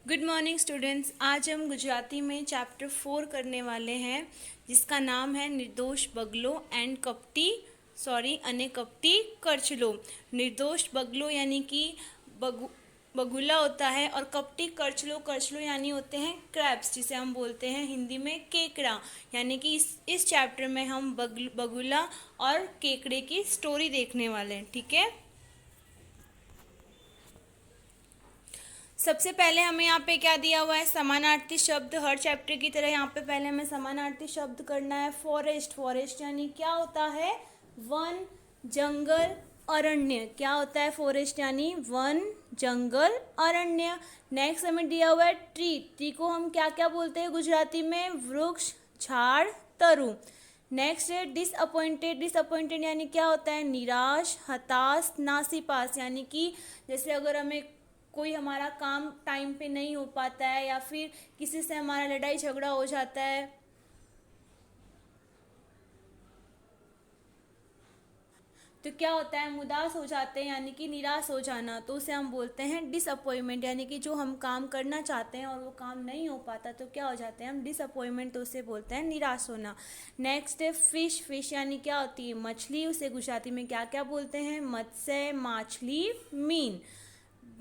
Good morning students. आज हम गुजराती में चैप्टर 4 करने वाले हैं जिसका नाम है निर्दोष बगलो एंड अने कपटी करचलो। निर्दोष बगलो यानी कि बगुला होता है और कपटी करचलो यानी होते हैं क्रैब्स, जिसे हम बोलते हैं हिंदी में केकड़ा। यानी कि इस चैप्टर में हम बगुला और केकड़े की स्टोरी देखने वाले हैं। ठीक है, सबसे पहले हमें यहाँ पे क्या दिया हुआ है, समानार्थी शब्द। हर चैप्टर की तरह यहाँ पे पहले हमें समानार्थी शब्द करना है। फॉरेस्ट यानी क्या होता है, वन, जंगल, अरण्य। क्या होता है फॉरेस्ट यानी वन, जंगल, अरण्य। नेक्स्ट हमें दिया हुआ है ट्री को हम क्या क्या बोलते हैं गुजराती में, वृक्ष, झाड़, तरु। नेक्स्ट है डिसअपॉइंटेड यानी क्या होता है, निराश, हताश, नासीपास। यानी कि जैसे अगर हमें कोई हमारा काम टाइम पे नहीं हो पाता है या फिर किसी से हमारा लड़ाई झगड़ा हो जाता है तो क्या होता है, हम उदास हो जाते हैं यानी कि निराश हो जाना, तो उसे हम बोलते हैं डिसअपॉइंटमेंट। यानी कि जो हम काम करना चाहते हैं और वो काम नहीं हो पाता तो क्या हो जाते हैं हम, डिसअपॉइंटमेंट, तो उसे बोलते हैं निराश होना। नेक्स्ट है फिश यानी क्या होती है, मछली। उसे गुजराती में क्या क्या बोलते हैं, मत्स्य, माछली, मीन।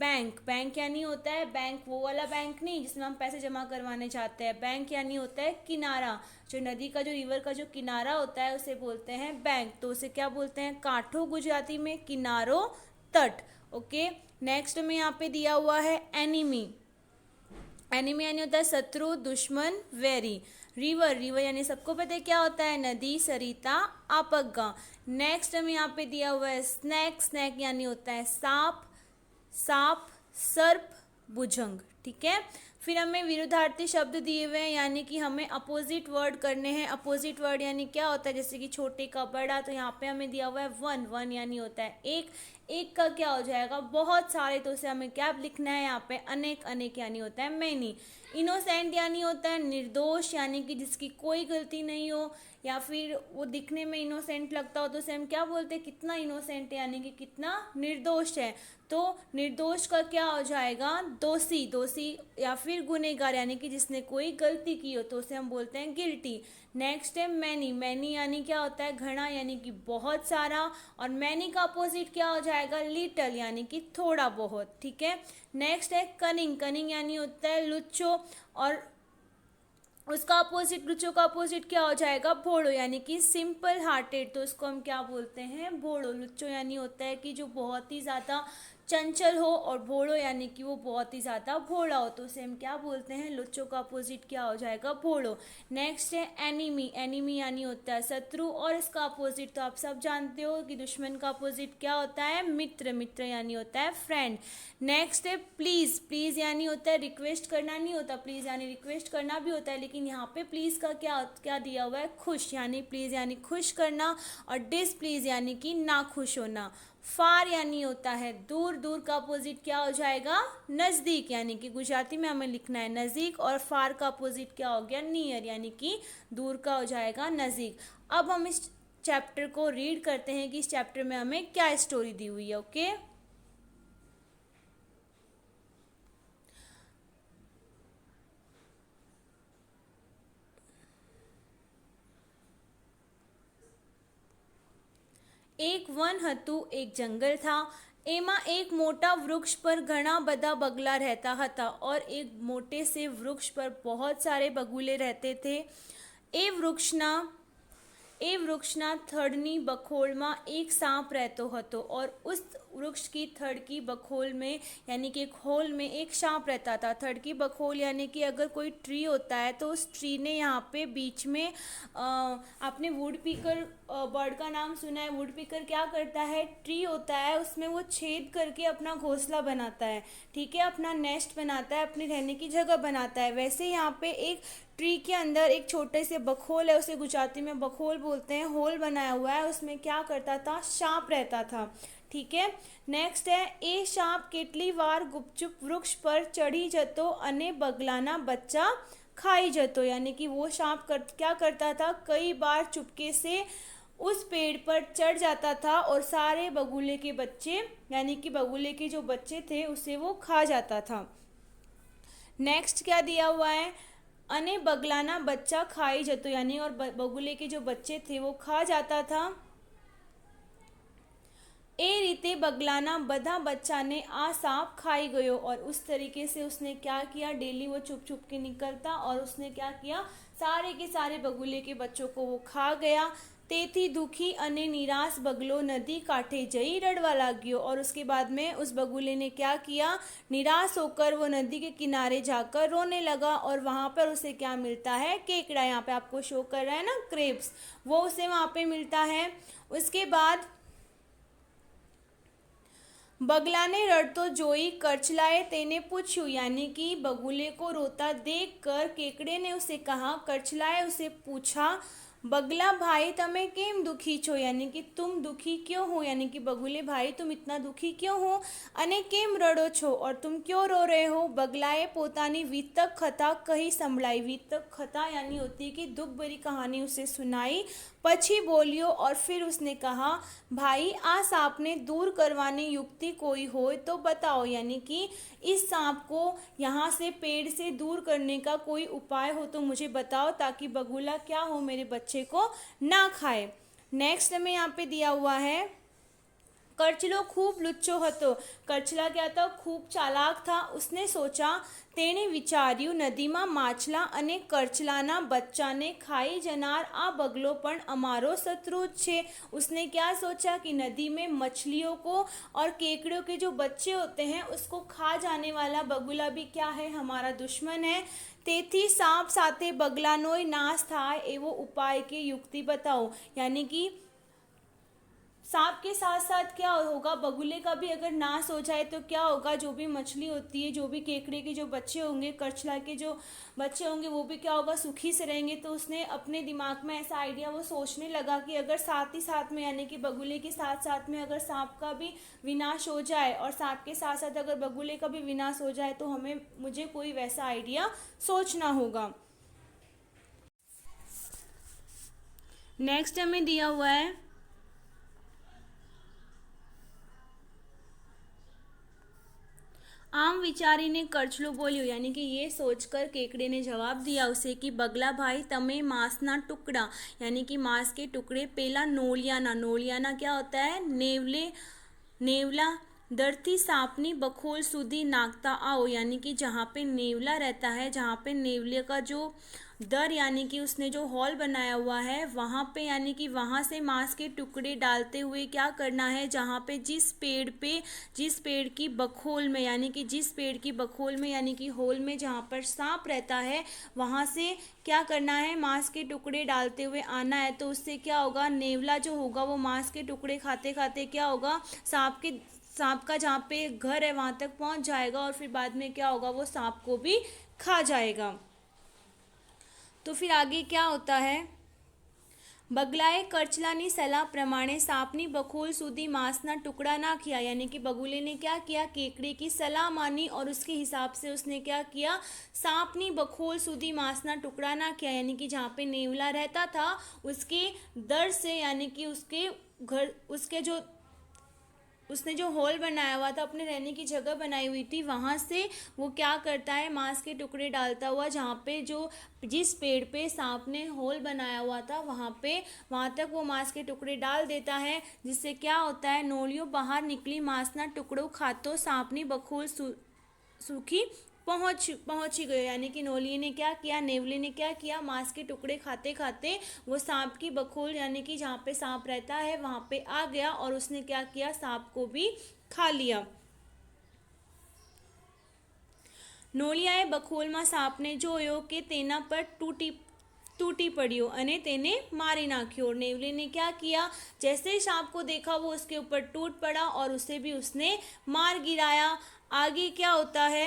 बैंक यानी होता है, बैंक वो वाला बैंक नहीं जिसमें हम पैसे जमा करवाने चाहते हैं। बैंक यानी होता है किनारा, जो नदी का, जो रिवर का जो किनारा होता है उसे बोलते हैं बैंक। तो उसे क्या बोलते हैं, काठो गुजराती में, किनारो, तट। ओके, नेक्स्ट में यहाँ पे दिया हुआ है एनिमी यानी होता है शत्रु, दुश्मन, वैरी। रिवर यानी सबको पता है क्या होता है, नदी, सरिता, आपग्गा। नेक्स्ट में यहाँ पे दिया हुआ है स्नैक यानी होता है सांप, सर्प, भुजंग। ठीक है, फिर हमें विरुद्धार्थी शब्द दिए हुए हैं यानी कि हमें अपोजिट वर्ड करने हैं। अपोजिट वर्ड यानी क्या होता है, जैसे कि छोटे का बड़ा, तो यहाँ पे हमें दिया हुआ है वन यानी होता है एक का क्या हो जाएगा, बहुत सारे, तो उसे हमें क्या लिखना है यहाँ पे, अनेक यानी होता है मैनी। इनोसेंट यानी होता है निर्दोष, यानी कि जिसकी कोई गलती नहीं हो या फिर वो दिखने में इनोसेंट लगता हो तो उसे हम क्या बोलते हैं, कितना इनोसेंट है, यानी कि कितना निर्दोष है। तो निर्दोष का क्या हो जाएगा, दोषी या फिर गुनहगार, यानी कि जिसने कोई गलती की हो तो उसे हम बोलते हैं गिल्टी। नेक्स्ट है मैनी यानी क्या होता है, घना, यानी कि बहुत सारा। और मैनी का अपोजिट क्या हो जाएगा, लिटल, यानी कि थोड़ा बहुत। ठीक है, नेक्स्ट है कनिंग यानी होता है लुच्चो, और उसका अपोजिट, लुच्चो का अपोजिट क्या हो जाएगा, भोड़ो, यानी कि सिंपल हार्टेड, तो उसको हम क्या बोलते हैं, भोड़ो। लुच्चो यानी होता है कि जो बहुत ही ज़्यादा चंचल हो, और भोड़ो यानी कि वो बहुत ही ज़्यादा भोला हो, तो उसे हम क्या बोलते हैं, लुच्चो का अपोजिट क्या हो जाएगा, भोड़ो। नेक्स्ट है एनिमी यानी होता है शत्रु, और इसका अपोजिट तो आप सब जानते हो कि दुश्मन का अपोजिट क्या होता है, मित्र यानी होता है फ्रेंड। नेक्स्ट है प्लीज यानी होता है रिक्वेस्ट करना, नहीं होता प्लीज यानी रिक्वेस्ट करना भी होता है, लेकिन यहाँ पे प्लीज का क्या दिया हुआ है, खुश, यानी प्लीज यानी खुश करना, और डिसप्लीज यानी कि ना खुश होना। फार यानी होता है दूर का अपोजिट क्या हो जाएगा, नज़दीक, यानी कि गुजराती में हमें लिखना है नज़दीक, और फार का अपोजिट क्या हो गया, नियर, यानी कि दूर का हो जाएगा नज़दीक। अब हम इस चैप्टर को रीड करते हैं कि इस चैप्टर में हमें क्या स्टोरी दी हुई है। ओके, એક વન હતું, એક જંગલ था। એમાં એક મોટા વૃક્ષ પર ઘણા બધા બગલા रहता હતા और एक मोटे से वृक्ष पर बहुत सारे बगुले रहते थे। એ વૃક્ષના થડની બખોલમાં એક सांप रहतो હતો और उस वृक्ष की थड़ की बखोल में, यानी कि एक होल में एक सांप रहता था। थड़ की बखोल यानी कि अगर कोई ट्री होता है तो उस ट्री ने यहाँ पे बीच में आपने वुड पीकर बर्ड का नाम सुना है। वुड पीकर क्या करता है, ट्री होता है उसमें वो छेद करके अपना घोंसला बनाता है। ठीक है, अपना नेस्ट बनाता है, अपने रहने की जगह बनाता है। वैसे यहाँ पे एक ट्री के अंदर एक छोटे से बखोल है, उसे गुजराती में बखोल बोलते हैं, होल बनाया हुआ है, उसमें क्या करता था, सांप रहता था। ठीक है, नेक्स्ट है ए सांप કેટલી વાર ગુપચુપ वृक्ष पर चढ़ी जतो अने बगलाना बच्चा खाई जतो। यानी कि वो सांप क्या करता था, कई बार चुपके से उस पेड़ पर चढ़ जाता था और सारे बगुले के बच्चे, यानी कि बगुले के जो बच्चे थे उसे वो खा जाता था। नेक्स्ट क्या दिया हुआ है, अने बगलाना बच्चा खाई जतो, यानी और बगुले के जो बच्चे थे वो खा जाता था। ए रीते बगलाना बधा बच्चा ने आ सांप खाई गयो, और उस तरीके से उसने क्या किया, डेली वो छुप छुप के निकलता और उसने क्या किया, सारे के सारे बगुले के बच्चों को वो खा गया। तेथी दुखी अने निराश बगलो नदी कांठे जई रड़वा लाग्यो, और उसके बाद में उस बगुले ने क्या किया, निराश होकर वो नदी के किनारे जाकर रोने लगा, और वहाँ पर उसे क्या मिलता है, केकड़ा, यहाँ पे आपको शो कर रहा है ना क्रेब्स, वो उसे वहाँ पे मिलता है। उसके बाद बगलाने रड़तो जोई करछलाए तेने पूछ्यू, यानी कि बगुले को रोता देखकर केकड़े ने उसे कहा, करछलाए उसे पूछा, बगला भाई तमे केम दुखी छो, यानी कि तुम दुखी क्यों हो, यानी कि बगुले भाई तुम इतना दुखी क्यों हो, अने केम रड़ो छो, और तुम क्यों रो रहे हो। बगलाए पोतानी वीतक कथा कही संभळाई, वीतक कथा यानी होती है कि दुख भरी कहानी उसे सुनाई, पछी बोलियो, और फिर उसने कहा, भाई आ सांप ने दूर करवानी युक्ति कोई हो तो बताओ, यानी कि इस सांप को यहाँ से पेड़ से दूर करने का कोई उपाय हो तो मुझे बताओ, ताकि बगुला क्या हो, मेरे बच्चे को ना खाए। नेक्स्ट में यहाँ पे दिया हुआ है, करचलो खूब लुच्चो हतो, करचला क्या था, खूब चालाक था। उसने सोचा, तेने विचार्યું नदीમાં માછલા અને કરચલાના બચ્ચાને ખાઈ જનાર આ બગલો પણ અમારો शत्रु छे। उसने क्या सोचा कि नदी में मछलियों को और केकड़ों के जो बच्चे होते हैं उसको खा जाने वाला बगुला भी क्या है, हमारा दुश्मन है। तेथी सांप साथे बगलानोय नाश थाय एवो उपाय के युक्ति बताओ, यानी कि सांप के साथ साथ क्या होगा, बगुले का भी अगर नाश हो जाए तो क्या होगा, जो भी मछली होती है, जो भी केकड़े के जो बच्चे होंगे, करछला के जो बच्चे होंगे, वो भी क्या होगा, सुखी से रहेंगे। तो उसने अपने दिमाग में ऐसा आइडिया वो सोचने लगा कि अगर साथ ही साथ में, यानी कि बगुले के साथ साथ में अगर सांप का भी विनाश हो जाए और सांप के साथ साथ अगर बगुले का भी विनाश हो जाए तो मुझे कोई वैसा आइडिया सोचना होगा। नेक्स्ट हमें दिया हुआ है, आम विचारीने करछलो बोल्यो, यानी कि ये सोचकर केकड़े ने जवाब दिया उसे कि बगला भाई तमे मांसना टुकड़ा, यानी कि मांस के टुकड़े पेला नोलियाना, नोलियाना क्या होता है, नेवला दरती सांपनी बखोल सुधी नाकता आओ, यानी कि जहाँ पे नेवला रहता है, जहाँ पे नेवले का जो दर यानी कि उसने जो हॉल बनाया हुआ है वहाँ पे, यानी कि वहाँ से मांस के टुकड़े डालते हुए क्या करना है, जहाँ पे जिस पेड़ की बखोल में, यानी कि जिस पेड़ की बखोल में यानी कि होल में जहाँ पर सांप रहता है वहाँ से क्या करना है, मांस के टुकड़े डालते हुए आना है। तो उससे क्या होगा, नेवला जो होगा वो मांस के टुकड़े खाते खाते क्या होगा, सांप का जहाँ पे घर है वहाँ तक पहुँच जाएगा, और फिर बाद में क्या होगा, वो सांप को भी खा जाएगा। तो फिर आगे क्या होता है, बगलाए करचलानी सलाह प्रमाणे सांपनी बखोल सुधी मांसना टुकड़ा ना किया, यानी कि बगुले ने क्या किया, केकड़े की सलाह मानी और उसके हिसाब से उसने क्या किया, सांपनी बखोल सुधी मांसना टुकड़ा ना किया, यानी कि जहाँ पे नेवला रहता था उसके दर से, यानी कि उसने जो हॉल बनाया हुआ था, अपने रहने की जगह बनाई हुई थी, वहाँ से वो क्या करता है, मांस के टुकड़े डालता हुआ जहाँ पे जिस पेड़ पे सांप ने हॉल बनाया हुआ था वहाँ तक वो मांस के टुकड़े डाल देता है, जिससे क्या होता है, नोलियों बाहर निकली मांसना टुकड़ों खातो सांपनी बखोल सूखी पहुंची गए, यानी कि नोलिए ने क्या किया, नेवले ने क्या किया, मांस के टुकड़े खाते खाते वो सांप की बखोल, यानी कि जहाँ पे सांप रहता है वहाँ पे आ गया और उसने क्या किया, सांप को भी खा लिया। नोलियाए बखोलમાં सांपने જોયો કે તેના પર टूटी पड़ियो अने तेने मारी नाख्यो, और नेवले ने क्या किया, जैसे ही सांप को देखा वो उसके ऊपर टूट पड़ा और उसे भी उसने मार गिराया। आगे क्या होता है,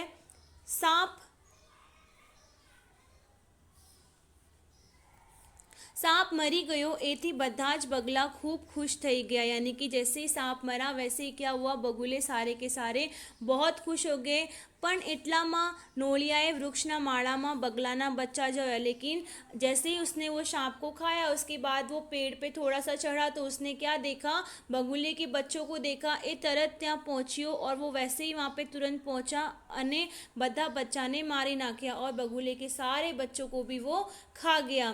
सांप मरी गयो एथी बधाज बगला खूब खुश થઈ ગયા यानी कि जैसे ही सांप मरा वैसे ही क्या हुआ, बगुले सारे के सारे बहुत खुश हो गए। પણ એટલામાં નોળિયાએ વૃક્ષના માળામાં બગલાના बच्चा जो है, लेकिन जैसे ही उसने वो सांप को खाया उसके बाद वो पेड़ पे थोड़ा सा चढ़ा तो उसने क्या देखा, बगुले के बच्चों को देखा। એ તરત ત્યાં પહોંચ્યો और वो वैसे ही वहाँ पे तुरंत पहुँचा અને બધા बच्चाने मारी नाख्या और बगुले के सारे बच्चों को भी वो खा गया।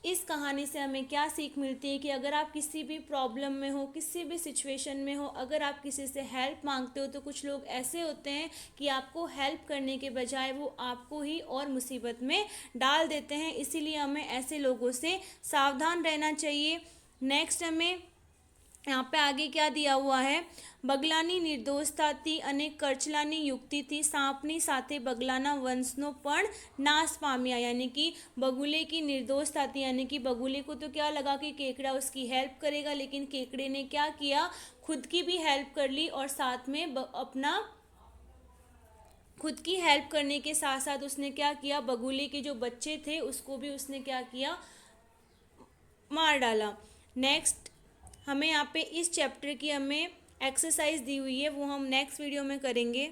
इस कहानी से हमें क्या सीख मिलती है कि अगर आप किसी भी प्रॉब्लम में हो, किसी भी सिचुएशन में हो, अगर आप किसी से हेल्प मांगते हो तो कुछ लोग ऐसे होते हैं कि आपको हेल्प करने के बजाय वो आपको ही और मुसीबत में डाल देते हैं। इसीलिए हमें ऐसे लोगों से सावधान रहना चाहिए। नेक्स्ट हमें यहाँ पे आगे क्या दिया हुआ है, બગલાની નિર્દોષતાથી અને કરચલાની યુક્તિથી सांपની સાથે બગલાના વંશનો પણ नाश पाम्या। यानी कि बगुले की निर्दोषता थी, यानी कि बगुले को तो क्या लगा कि केकड़ा उसकी हेल्प करेगा, लेकिन केकड़े ने क्या किया, खुद की भी हेल्प कर ली और साथ में अपना खुद की हेल्प करने के साथ साथ उसने क्या किया, बगुले के जो बच्चे थे उसको भी उसने क्या किया, मार डाला। नेक्स्ट हमें यहाँ पे इस चैप्टर की हमें एक्सरसाइज दी हुई है, वो हम नेक्स्ट वीडियो में करेंगे।